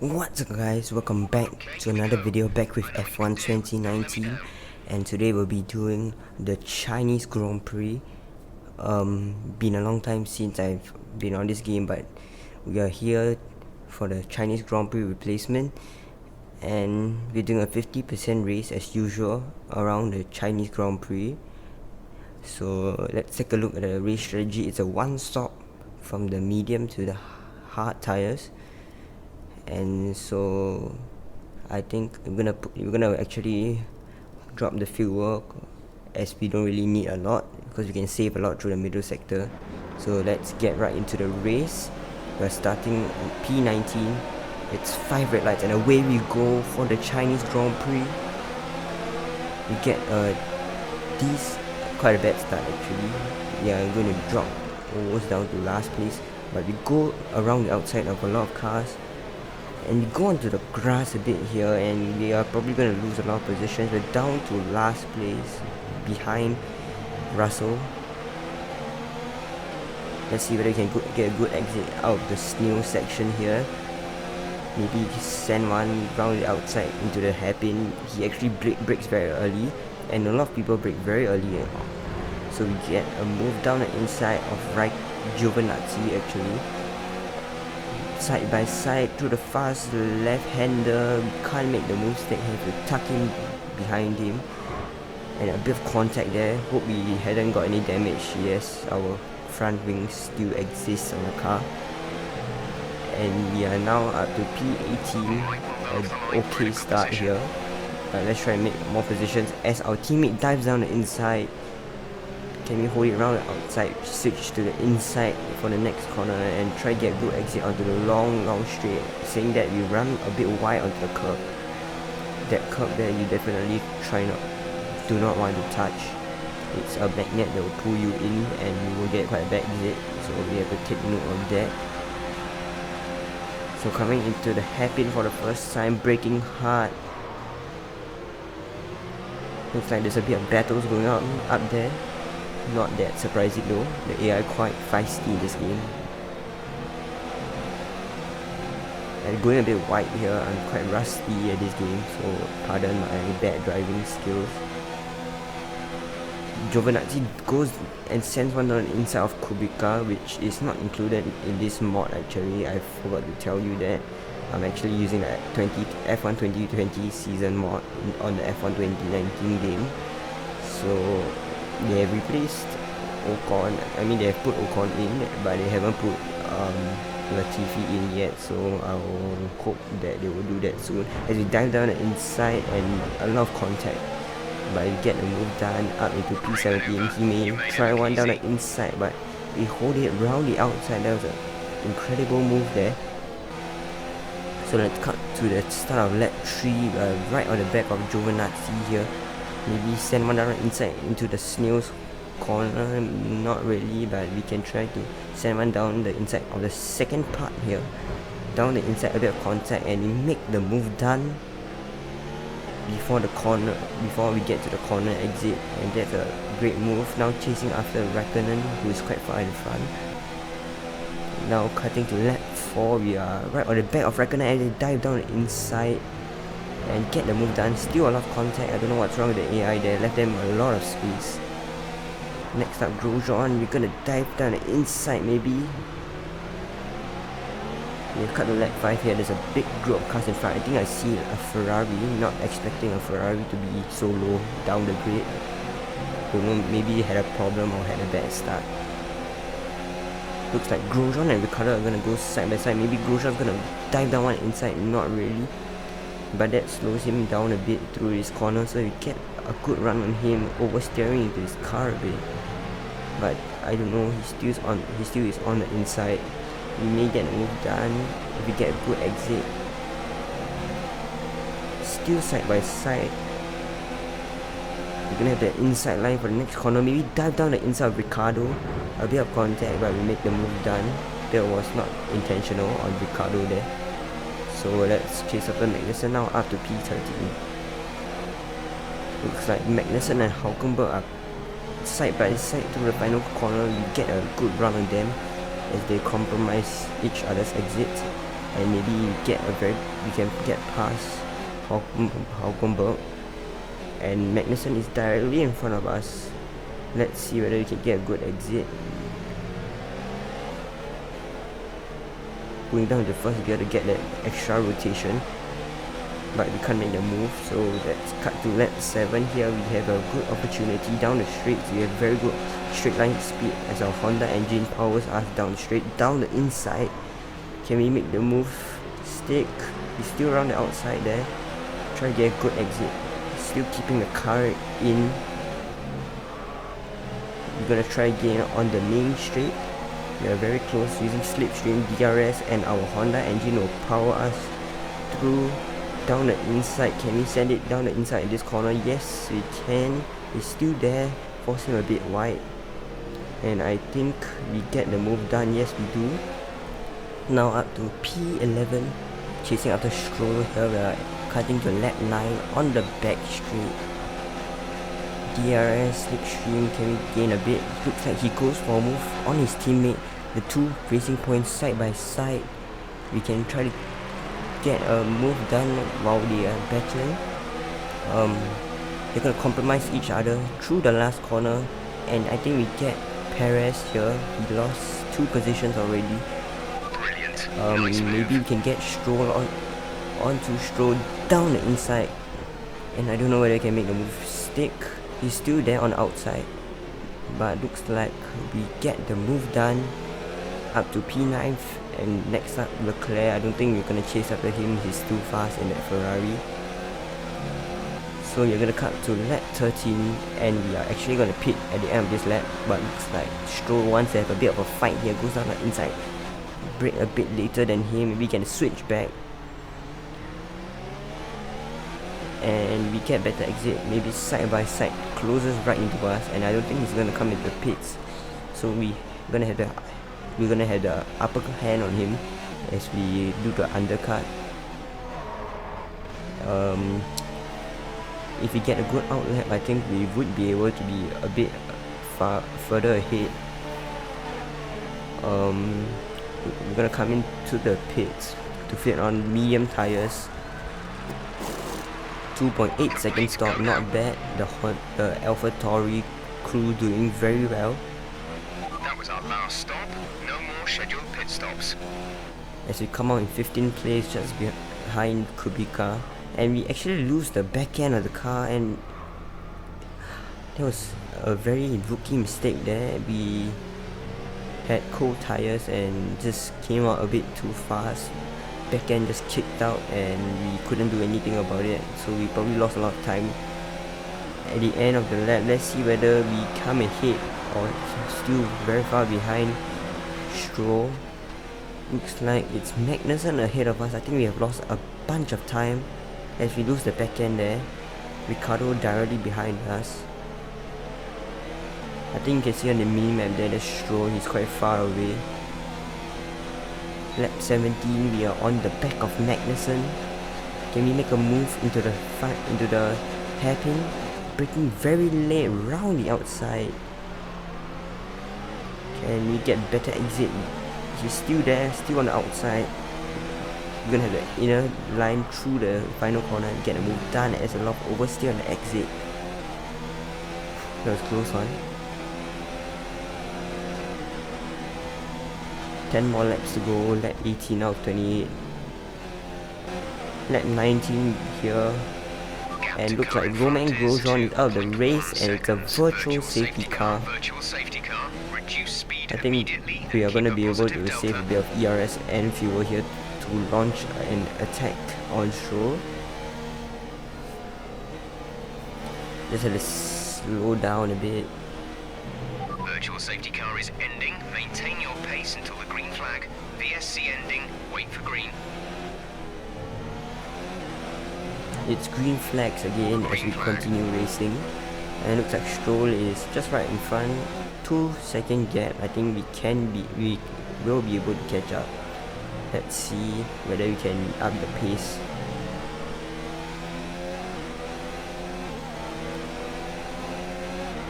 What's up guys, welcome back to another video back with F1 2019, and today we'll be doing the Chinese Grand Prix. Been a long time since I've been on this game, but we are here for the Chinese Grand Prix replacement, and we're doing a 50% race as usual around the Chinese Grand Prix. So let's take a look at the race strategy. It's a one stop from the medium to the hard tires. And so I think we're gonna actually drop the fuel as we don't really need a lot because we can save a lot through the middle sector. So let's get right into the race. We're starting P19. It's 5 red lights and away we go for the Chinese Grand Prix. We get quite a bad start actually. Yeah, I'm going to drop almost down to last place, but we go around the outside of a lot of cars. And we go onto the grass a bit here, and we are probably going to lose a lot of positions. We're down to last place behind Russell. Let's see whether we can get a good exit out of the snail section here. Maybe send one round the outside into the hairpin. He actually brakes very early, and a lot of people brake very early. So we get a move down the inside of Giovinazzi actually. Side by side through the fast left-hander. We can't make the move stick, have to tuck in behind him, and a bit of contact there. Hope we hadn't got any damage. Yes, our front wings still exist on the car, and we are now up to P18. An okay start here, but let's try and make more positions as our teammate dives down the inside. Can we hold it around the outside, switch to the inside for the next corner and try to get a good exit onto the long straight, saying that we run a bit wide onto the curb. That curb there you definitely do not want to touch. It's a magnet that will pull you in and you will get quite a bad exit, so we have to take note of that. So coming into the hairpin for the first time, braking hard. Looks like there's a bit of battles going on up there. Not that surprising though, the AI quite feisty in this game. And going a bit wide here, I'm quite rusty at this game, so pardon my bad driving skills. Giovinazzi goes and sends one down the inside of Kubica, which is not included in this mod actually. I forgot to tell you that. I'm actually using the F1 2020 season mod on the F1 2019 game. So they have replaced Ocon. I mean, they have put Ocon in, but they haven't put Latifi in yet. So I will hope that they will do that soon. As we dive down the inside and a lot of contact, but we get the move done up into P17. He may try one down the inside, but we hold it round the outside. That was an incredible move there. So let's cut to the start of lap 3, right on the back of Giovinazzi here. Maybe send one down inside into the snail's corner. Not really, but we can try to send one down the inside of the second part here. Down the inside, a bit of contact, and we make the move done before we get to the corner exit, and that's a great move. Now chasing after Raikkonen, who is quite far in front. Now cutting to lap 4, we are right on the back of Raikkonen and they dive down the inside and get the move done. Still a lot of contact. I don't know what's wrong with the AI there, left them a lot of space. Next up, Grosjean, we're gonna dive down the inside maybe. We cut to lap 5 here. There's a big group of cars in front. I think I see a Ferrari, not expecting a Ferrari to be so low down the grid. Don't know, maybe had a problem or had a bad start. Looks like Grosjean and Ricciardo are gonna go side by side. Maybe Grosjean's gonna dive down one inside, not really. But that slows him down a bit through his corner, so you get a good run on him, oversteering into his car a bit. But I don't know, he still is on the inside. We may get a move done if we get a good exit. Still side by side. We're gonna have the inside line for the next corner. Maybe dive down the inside of Ricciardo. A bit of contact, but we make the move done. That was not intentional on Ricciardo there. So let's chase after Magnussen now up to P13. Looks like Magnussen and Hülkenberg are side by side to the final corner. We get a good run on them as they compromise each other's exits. and maybe we can get past Haukenberg, and Magnussen is directly in front of us. Let's see whether we can get a good exit. Going down to the first gear to get that extra rotation, but we can't make the move, so let's cut to lap 7. Here we have a good opportunity down the straight. We have very good straight line speed as our Honda engine powers us down straight, down the inside. Can we make the move? Stick. He's still around the outside there. Try to get a good exit. Still keeping the car in. We're gonna try again on the main straight. We are very close using slipstream DRS, and our Honda engine will power us through down the inside. Can we send it down the inside in this corner? Yes, we can. It's still there, forcing a bit wide, and I think we get the move done. Yes, we do. Now up to P11, chasing after Stroll. Here we are cutting to lap 9 on the back straight. DRS, slipstream, can we gain a bit? Looks like he goes for a move on his teammate. The two racing points side by side. We can try to get a move done while they are battling. They're gonna compromise each other through the last corner, and I think we get Perez here. He lost 2 positions already. Maybe we can get Stroll onto Stroll down the inside, and I don't know whether I can make the move. Stick. He's still there on the outside, but looks like we get the move done. Up to P9, and next up Leclerc. I don't think we're gonna chase after him. He's too fast in that Ferrari. So you're gonna cut to lap 13, and we are actually gonna pit at the end of this lap. But looks like Stroll wants to have a bit of a fight here. Goes down the inside. Brake a bit later than him. Maybe we can switch back, and we get better exit. Maybe side by side, closes right into us, and I don't think he's gonna come into the pits. So we're gonna have the upper hand on him as we do the undercut. If we get a good outlap, I think we would be able to be a bit further ahead. We're gonna come into the pits to fit on medium tires. 2.8 second stop, not bad. The AlphaTauri crew doing very well. That was our last stop. No more scheduled pit stops. As we come out in 15th place, just behind Kubica, and we actually lose the back end of the car, and that was a very rookie mistake there. We had cold tires and just came out a bit too fast. Back end just kicked out, and we couldn't do anything about it, so we probably lost a lot of time. At the end of the lap, let's see whether we come ahead or still very far behind Stroll. Looks like it's Magnussen ahead of us. I think we have lost a bunch of time as we lose the back end there. Ricardo directly behind us. I think you can see on the mini-map there, there's Stroll. He's quite far away. Lap 17, we are on the back of Magnussen. Can we make a move into the hairpin? Braking very late around the outside. Can we get better exit? He's still there, still on the outside. We're gonna have the inner line through the final corner and get a move done as a lot of oversteer on the exit. That was a close one. 10 more laps to go. Lap 18 out of 28. Lap 19 here. And looks like Romain Grosjean is out of the race, and it's a virtual safety car. I think we are going to be able to save a bit of ERS and fuel here to launch an attack on Stroll. Just have to slow down a bit. Virtual safety car is ending. Maintain your pace until the green flag. VSC ending. Wait for green. It's green flags again as we continue racing, and it looks like Stroll is just right in front. 2-second gap. I think we will be able to catch up. Let's see whether we can up the pace.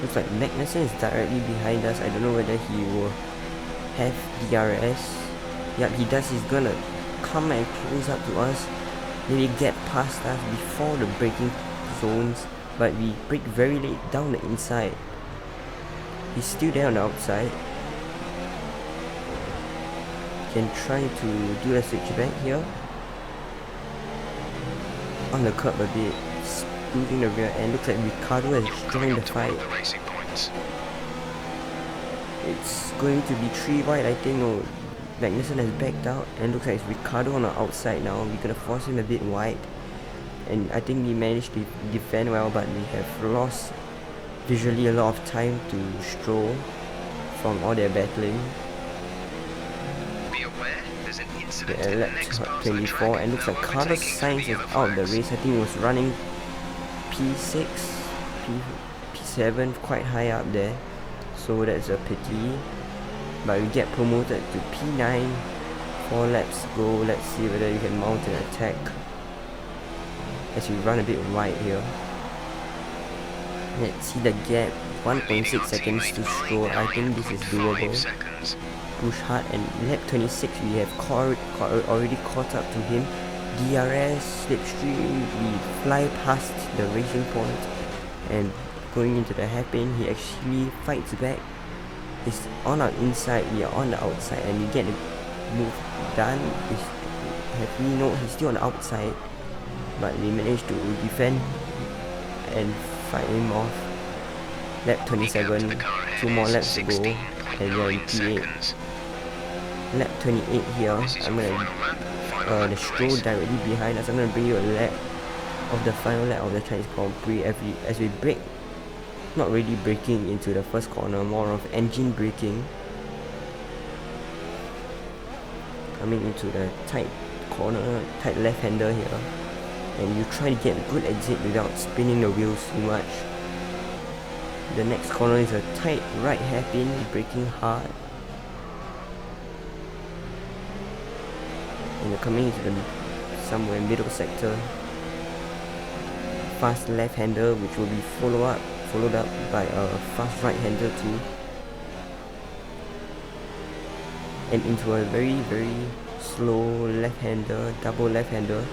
Looks like Magnussen is directly behind us. I don't know whether he will have DRS. Yep, he does. He's gonna come and close up to us. Maybe get past us before the braking zones, but we brake very late down the inside. He's still there on the outside. Can try to do the switchback here. On the curb a bit, squeezing the rear end. Looks like Ricardo has joined the fight. It's going to be 3 wide, I think. No, Magnussen has backed out, and looks like it's Ricardo on the outside now. We're gonna force him a bit wide, and I think we managed to defend well, but we have lost visually a lot of time to Stroll from all their battling. Yeah, lap 24, and looks like Carlos Sainz is out of the race. I think he was running P6, P7, quite high up there, so that's a pity. But we get promoted to P9. 4 laps go. Let's see whether you can mount an attack as we run a bit wide here. Let's see the gap, 1.6 seconds to Stroll. I think this is doable. Push hard, and lap 26 we have already caught up to him. DRS, slipstream, we fly past the racing point, and going into the hairpin, he actually fights back. He's on our inside, we are on the outside, and we get the move done. He's still on the outside, but we managed to defend and fight him off. Lap 27, 2 more laps to go, and we're in P8. Lap 28 here, I'm gonna the Stroll directly behind us. I'm gonna bring you a lap of the final lap of the Chinese Grand Prix as we brake. Not really braking into the first corner, more of engine braking. Coming into the tight corner, tight left-hander here, and you try to get a good exit without spinning the wheels too much. The next corner is a tight right hairpin, braking hard. And you're coming into the somewhere middle sector. Fast left-hander, which will be followed up by a fast right-hander too. And into a very, very slow left-hander, double left-hander.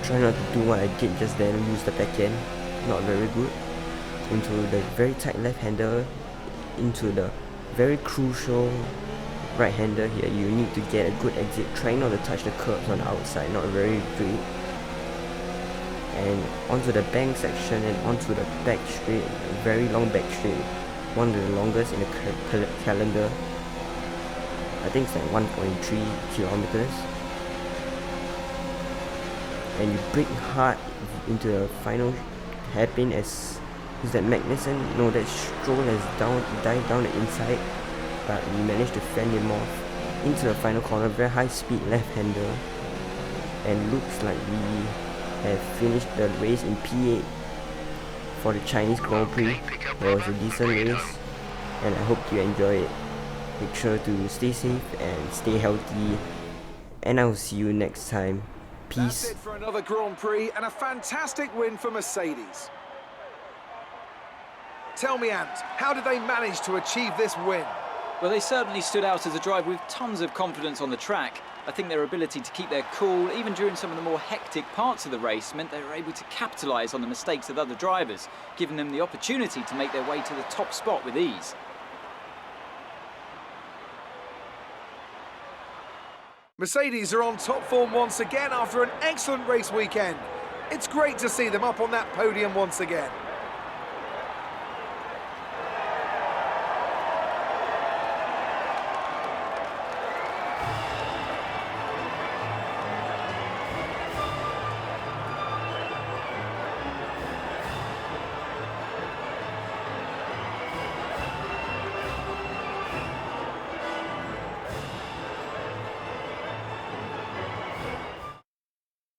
Try not to do what I did just then, use the back end. Not very good. Into the very tight left-hander, into the very crucial right-hander here. You need to get a good exit, trying not to touch the curbs on the outside, not very great. And onto the bank section and onto the back straight, a very long back straight, one of the longest in the calendar. I think it's like 1.3 kilometers. And you brake hard into the final hairpin as is that Magnussen, no, that Stroll has dived down the inside, but we managed to fend him off into the final corner. Very high speed left-hander, and looks like we have finished the race in P8 for the Chinese Grand Prix. It was a decent race, and I hope you enjoy it. Make sure to stay safe and stay healthy, and I will see you next time. Peace. That's it for another Grand Prix and a fantastic win for Mercedes. Tell me, Ant, how did they manage to achieve this win? Well, they certainly stood out as a drive with tons of confidence on the track. I think their ability to keep their cool, even during some of the more hectic parts of the race, meant they were able to capitalise on the mistakes of other drivers, giving them the opportunity to make their way to the top spot with ease. Mercedes are on top form once again after an excellent race weekend. It's great to see them up on that podium once again.